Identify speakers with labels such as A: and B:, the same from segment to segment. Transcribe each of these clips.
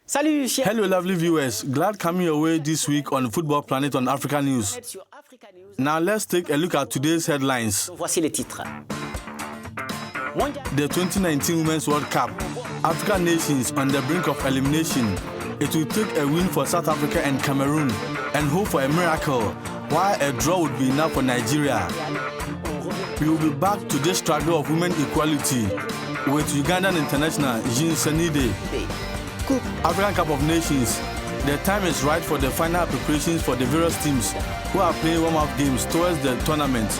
A: Hello, lovely viewers. Glad coming your way this week on Football Planet on Africanews. Now let's take a look at today's headlines. The 2019 Women's World Cup. African nations on the brink of elimination. It will take a win for South Africa and Cameroon and hope for a miracle, while a draw would be enough for Nigeria. We will be back to this struggle of women equality with Ugandan international Sseninde. African Cup of Nations. The time is right for the final preparations for the various teams who are playing warm-up games towards the tournament.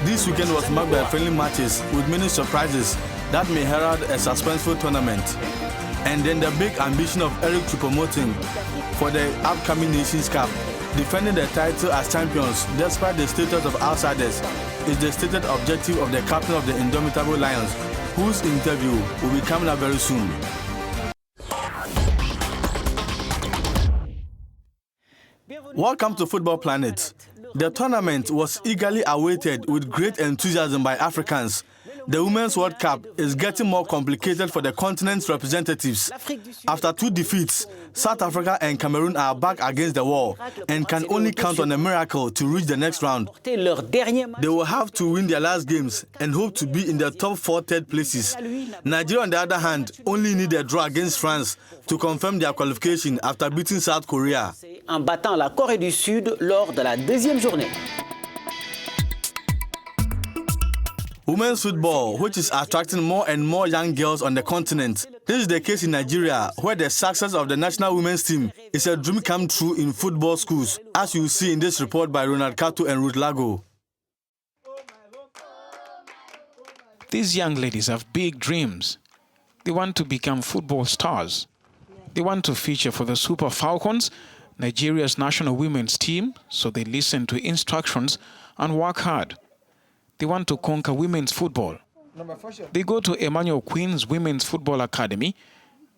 A: This weekend was marked by friendly matches with many surprises that may herald a suspenseful tournament. And then the big ambition of Eric Choupo-Moting for the upcoming Nations Cup, defending the title as champions despite the status of outsiders, is the stated objective of the captain of the indomitable Lions, whose interview will be coming up very soon. Welcome to Football Planet. The tournament was eagerly awaited with great enthusiasm by Africans. The Women's World Cup is getting more complicated for the continent's representatives. After 2 defeats, South Africa and Cameroon are back against the wall and can only count on a miracle to reach the next round. They will have to win their last games and hope to be in the top 4 third places. Nigeria, on the other hand, only need a draw against France to confirm their qualification after beating South Korea.
B: En battant la Corée du Sud lors de la 2e journée.
A: Women's football, which is attracting more and more young girls on the continent. This is the case in Nigeria, where the success of the national women's team is a dream come true in football schools, as you see in this report by Ronald Kato and Ruth Lago.
C: These young ladies have big dreams. They want to become football stars. They want to feature for the Super Falcons, Nigeria's national women's team, so they listen to instructions and work hard. They want to conquer women's football. They go to Emmanuel Queen's Women's Football Academy.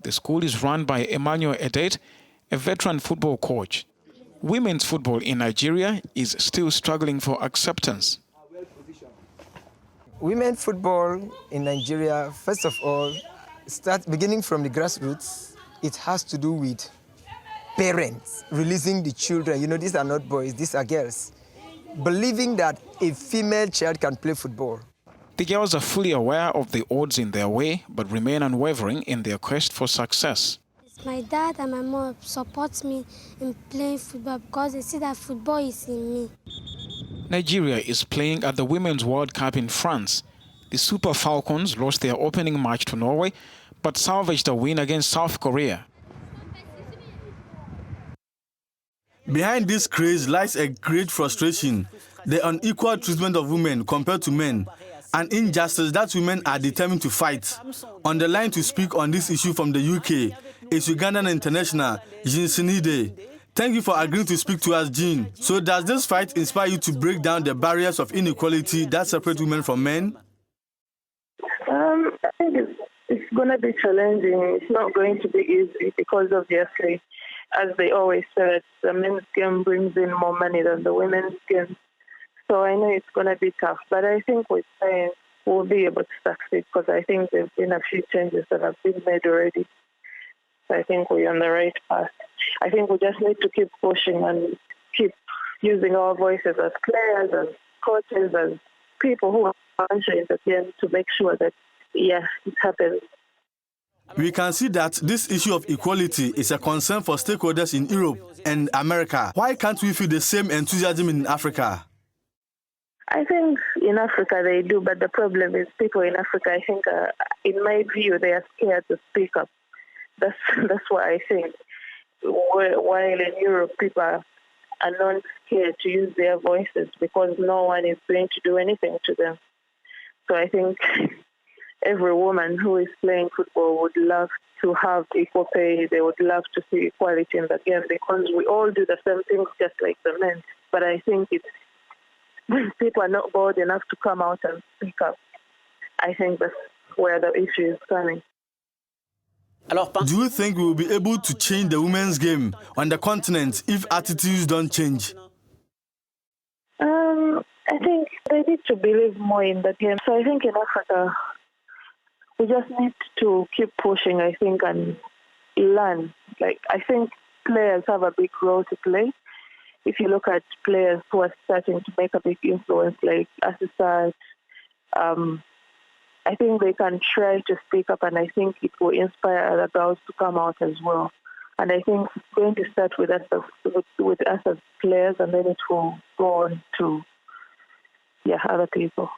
C: The school is run by Emmanuel Edet, a veteran football coach. Women's football in Nigeria is still struggling for acceptance.
D: Women's football in Nigeria, first of all, beginning from the grassroots, it has to do with parents releasing the children. You know, these are not boys, these are girls. Believing that a female child can play football.
C: The girls are fully aware of the odds in their way, but remain unwavering in their quest for success.
E: My dad and my mom support me in playing football because they see that football is in me.
C: Nigeria is playing at the Women's World Cup in France. The Super Falcons lost their opening match to Norway, but salvaged a win against South Korea.
A: Behind this craze lies a great frustration, the unequal treatment of women compared to men, an injustice that women are determined to fight. On the line to speak on this issue from the UK is Ugandan international Sseninde. Thank you for agreeing to speak to us, Jean. So does this fight inspire you to break down the barriers of inequality that separate women from men?
F: I think it's going to be challenging. It's not going to be easy because obviously, as they always said, the men's game brings in more money than the women's game. So I know it's going to be tough, but I think with time we'll be able to succeed because I think there have been a few changes that have been made already. So I think we're on the right path. I think we just need to keep pushing and keep using our voices as players, as coaches, as people who are in the game to make sure that, it happens.
A: We can see that this issue of equality is a concern for stakeholders in Europe and America. Why can't we feel the same enthusiasm in Africa?
F: I think in Africa they do, but the problem is people in Africa, I think, in my view, they are scared to speak up. That's what I think. While in Europe, people are not scared to use their voices because no one is going to do anything to them. So I think every woman who is playing football would love to have equal pay. They would love to see equality in the game because we all do the same things just like the men. But I think people are not bold enough to come out and speak up. I think that's where the issue is coming.
A: Do you think we will be able to change the women's game on the continent if attitudes don't change?
F: I think they need to believe more in the game. So I think in Africa, we just need to keep pushing, I think, and learn. Like, I think players have a big role to play. If you look at players who are starting to make a big influence, like Assistant, I think they can try to speak up, and I think it will inspire other girls to come out as well. And I think it's going to start with us as players, and then it will go on to other people.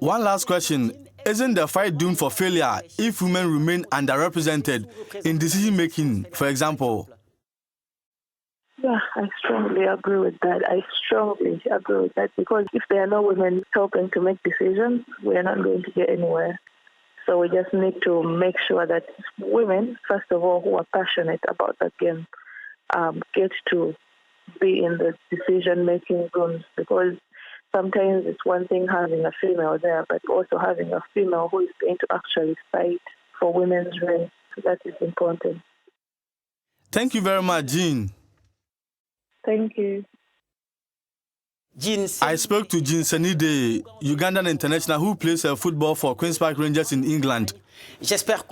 A: One last question. Isn't the fight doomed for failure if women remain underrepresented in decision-making, for example?
F: Yeah, I strongly agree with that. Because if there are no women helping to make decisions, we are not going to get anywhere. So we just need to make sure that women, first of all, who are passionate about the game, get to be in the decision-making rooms, because sometimes it's one thing having a female there, but also having a female who is going to actually fight for women's rights. That is important.
A: Thank you very much, Jean.
F: Thank you.
A: I spoke to Sseninde, Ugandan international who plays football for Queen's Park Rangers in England.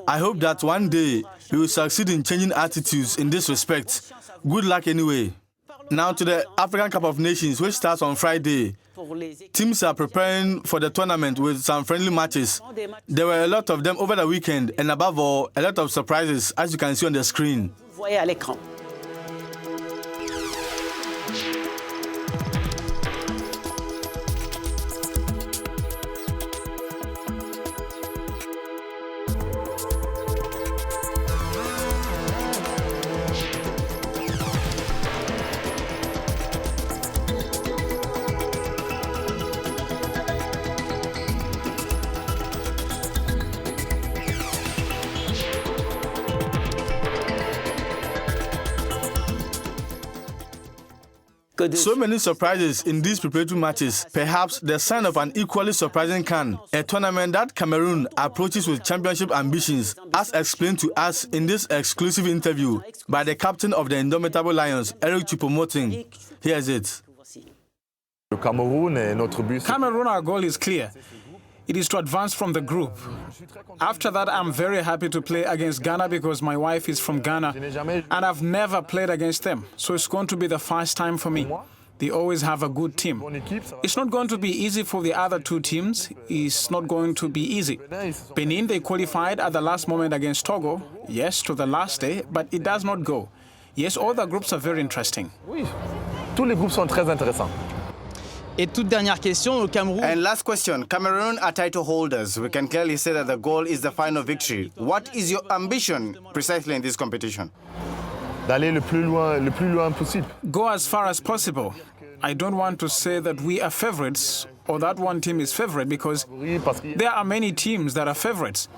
A: I hope that one day we will succeed in changing attitudes in this respect. Good luck anyway. Now to the African Cup of Nations, which starts on Friday. Teams are preparing for the tournament with some friendly matches. There were a lot of them over the weekend, and above all, a lot of surprises, as you can see on the screen. So many surprises in these preparatory matches. Perhaps the sign of an equally surprising CAN, a tournament that Cameroon approaches with championship ambitions, as explained to us in this exclusive interview by the captain of the Indomitable Lions, Eric Choupo-Moting. Here's it.
C: Cameroon, our goal is clear. It is to advance from the group. After that, I'm very happy to play against Ghana because my wife is from Ghana and I've never played against them. So it's going to be the first time for me. They always have a good team. It's not going to be easy for the other two teams. It's not going to be easy. Benin, they qualified at the last moment against Togo. Yes, to the last day, but it does not go. Yes, all the groups are very interesting.
G: Oui, tous les groupes sont très intéressants.
H: Et toute dernière question, au Cameroun.
B: And last question, Cameroon are title holders. We can clearly say that the goal is the final victory. What is your ambition precisely in this competition?
G: D'aller le plus loin possible.
C: Go as far as possible. I don't want to say that we are favorites or that one team is favorite because there are many teams that are favorites.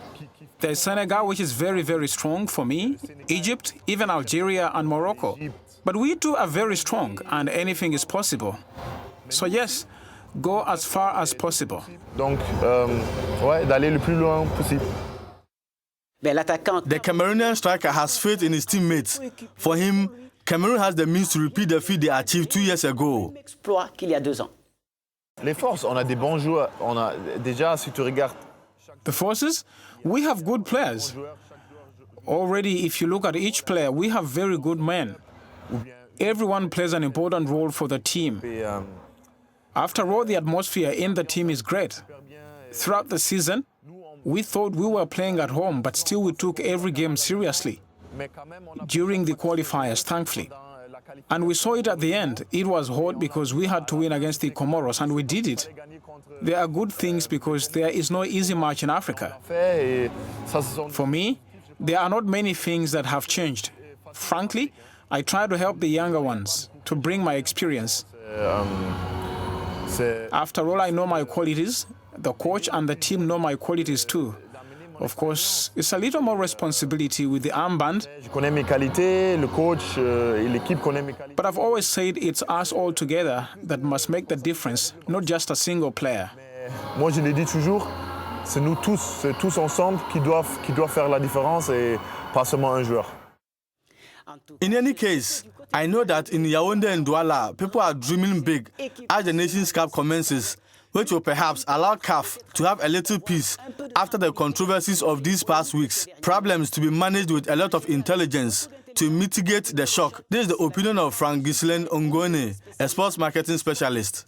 C: There's Senegal, which is very, very strong for me, Egypt, even Algeria and Morocco. But we too are very strong and anything is possible. So yes, go as far as possible.
G: Donc, d'aller le plus loin possible.
A: The Cameroonian striker has faith in his teammates. For him, Cameroon has the means to repeat the feat they achieved 2 years ago.
G: Les forces, on a des bons joueurs. On a déjà, si tu regardes.
C: The forces, we have good players. Already, if you look at each player, we have very good men. Everyone plays an important role for the team. After all, the atmosphere in the team is great. Throughout the season, we thought we were playing at home, but still we took every game seriously. During the qualifiers, thankfully. And we saw it at the end. It was hard because we had to win against the Comoros, and we did it. There are good things because there is no easy match in Africa. For me, there are not many things that have changed. Frankly, I try to help the younger ones, to bring my experience. After all, I know my qualities. The coach and the team know my qualities too. Of course, it's a little more responsibility with the armband. But I've always said it's us all together that must make the difference, not just a single player.
G: Moi, je le dis toujours, c'est nous tous ensemble qui doivent faire la différence et pas seulement un joueur.
A: In any case, I know that in Yaoundé and Douala, people are dreaming big as the Nations Cup commences. which will perhaps allow CAF to have a little peace after the controversies of these past weeks. Problems to be managed with a lot of intelligence to mitigate the shock. This is the opinion of Sseninde Ongone, a sports marketing specialist.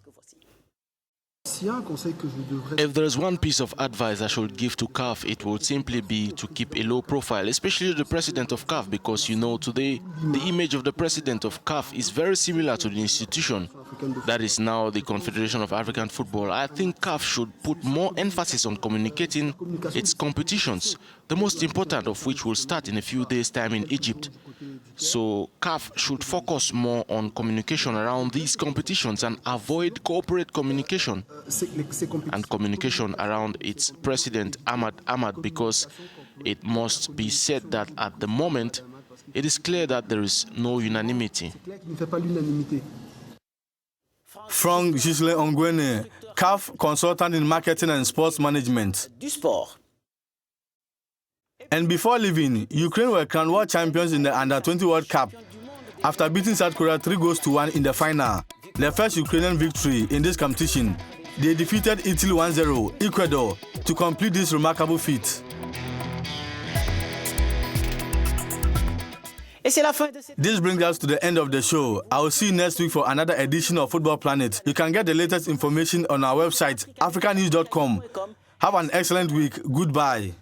I: If there is one piece of advice I should give to CAF, it would simply be to keep a low profile, especially the president of CAF, because you know today the image of the president of CAF is very similar to the institution that is now the Confederation of African Football. I think CAF should put more emphasis on communicating its competitions, the most important of which will start in a few days' time in Egypt. So CAF should focus more on communication around these competitions and avoid corporate communication and communication around its president Ahmad, because it must be said that at the moment it is clear that there is no unanimity.
A: From Sseninde Ongone, CAF consultant in marketing and sports management. And before leaving, Ukraine were crowned world champions in the Under-20 World Cup after beating South Korea 3-1 in the final, the first Ukrainian victory in this competition. They defeated Italy 1-0, Ecuador, to complete this remarkable feat. This brings us to the end of the show. I will see you next week for another edition of Football Planet. You can get the latest information on our website, Africanews.com. Have an excellent week. Goodbye.